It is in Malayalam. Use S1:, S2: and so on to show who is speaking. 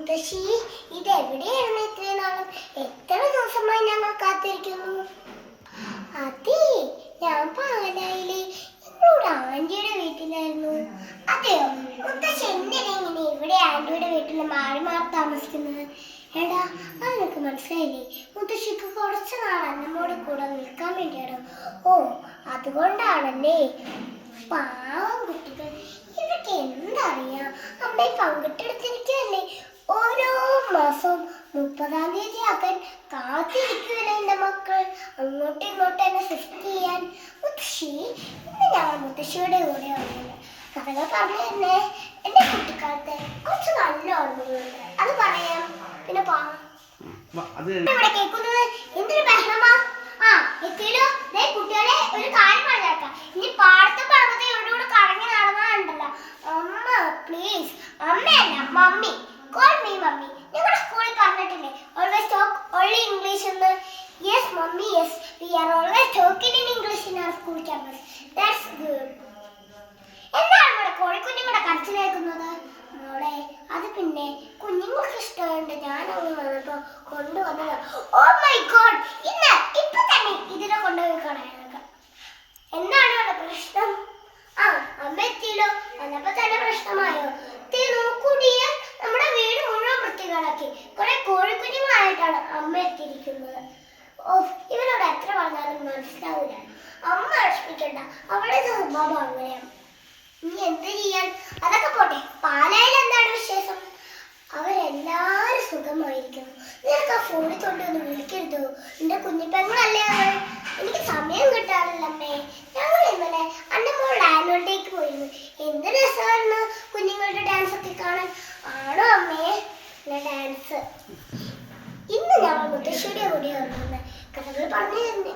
S1: മുത്തശ്ശി, ഇതെവിടെയായിരുന്നു ഇത്രയും നാളും? എത്ര ദിവസമായി ഞങ്ങൾ കാത്തിരിക്കുന്നു. അതെ, ഞാൻ പാലായിലെ ഞങ്ങളുടെ ആന്റിയുടെ വീട്ടിലായിരുന്നു. അതെയോ? മുത്തശ്ശി എന്തിനാ ഇങ്ങനെ ഇവിടെ ആന്റിയുടെ വീട്ടിൽ മാറി മാറി താമസിക്കുന്നത്? എടാ, അത് നിനക്ക് മനസ്സിലായില്ലേ? മുത്തശ്ശിക്ക് കുറച്ച് നാൾ അന്നമ്മോട് കൂടെ നിൽക്കാൻ വേണ്ടിയാണ്. ഓ, അതുകൊണ്ടാണല്ലേ. പാവം കുട്ടികൾ, ഇവർക്ക് എന്തറിയാം? അമ്മയെ പങ്കിട്ടെടുത്തിരിക്കുകയല്ലേ. ഓരോ മാസവും 30-ാം തീയതി ആക്കാൻ കാത്തിരിക്കുകയല്ലേ എൻ്റെ മക്കൾ, അങ്ങോട്ടും ഇങ്ങോട്ടും എന്നെ സിഫ്റ്റ് ചെയ്യാൻ. മുത്തശ്ശി, ഇന്ന് ഞങ്ങൾ മുത്തശ്ശിയുടെ കൂടെ വന്നത് കഥകൾ പറഞ്ഞു തന്നെ. എൻ്റെ കുട്ടിക്കാലത്തെ കുറച്ച് നല്ല ഓർമ്മകളുണ്ട്, അത് പറയാം. പിന്നെ ഇവിടെ കേൾക്കുന്നത് എന്തൊരു ബഹളമാ? ആ എത്തിയല്ലോ. കുട്ടികളെ ഒരു കാര്യം പറഞ്ഞേക്കാം. ഇനി പാടത്തും പറമ്പത്തും ഇവിടെ കൂടെ കറങ്ങി നടന്നാണ്ടല്ലോ. അമ്മ പ്ലീസ്, അമ്മയല്ല മമ്മി, കോൾ മീ മമ്മി. നിങ്ങളുടെ സ്കൂളിൽ പറഞ്ഞിട്ടില്ലേ ഓൾവേസ് ടോക്ക് ഓൺലി ഇംഗ്ലീഷ് എന്ന്? Yes mummy, yes, we are always talking in English in our school campus. That's good. എന്താണ് ഇവിടെ കോഴിക്കുഞ്ഞുങ്ങളുടെ കരച്ചിലേക്കുന്നത്? മോളെ, അത് പിന്നെ കുഞ്ഞുങ്ങൾക്ക് ഇഷ്ടമുണ്ട്, ഞാനങ്ങ് വന്നപ്പോ കൊണ്ടുവന്നത്. ഓ മൈ ഗോഡ്, ഇപ്പൊ തന്നെ ഇതിനെ കൊണ്ടുപോയി കളയാനൊക്കെ. എന്താണ് ഇവിടെ പ്രശ്നം? ആ, അമ്മ എത്തിയല്ലോ, വന്നപ്പോ തന്നെ പ്രശ്നമായോ? നോക്കൂടിയ നമ്മുടെ വീട് മുഴുവൻ വൃത്തികളാക്കി. കുറെ കോഴിക്കുഞ്ഞുങ്ങളായിട്ടാണ് അമ്മ എത്തിയിരിക്കുന്നത്. ഓ, ഇവരോട് എത്ര പറഞ്ഞാലും മനസ്സിലാവില്ല. അമ്മ വിഷമിക്കണ്ട, അവളുടെ സ്വഭാവം അങ്ങനെയാണ്. ഇനി എന്ത് ചെയ്യാൻ? അതൊക്കെ പോട്ടെ, പാലായിൽ എന്താണ് വിശേഷം? അവരെല്ലാരും സുഖമായിരിക്കുന്നു. നിനക്ക് ആ ഫോണിൽ തൊണ്ടൊന്ന് വിളിക്കരുതോ? എന്റെ കുഞ്ഞിപ്പെങ്ങളല്ലേ അവൾ. എനിക്ക് സമയം കിട്ടാറില്ല അമ്മേ. ഞങ്ങൾ ഇന്നലെ അന്നമ്മോളുടെ ആനുവൽ ഡേക്ക് പോയിരുന്നു. എന്ത് രസമായിരുന്നു കുഞ്ഞുങ്ങളുടെ ഡാൻസ് ഒക്കെ കാണാൻ. ആണോ അമ്മേ? ഡാൻസ്. ഇന്ന് ഞങ്ങൾ മുത്തശ്ശിയുടെ കൂടെ വന്നത് കഥകൾ പറഞ്ഞു തന്നെ.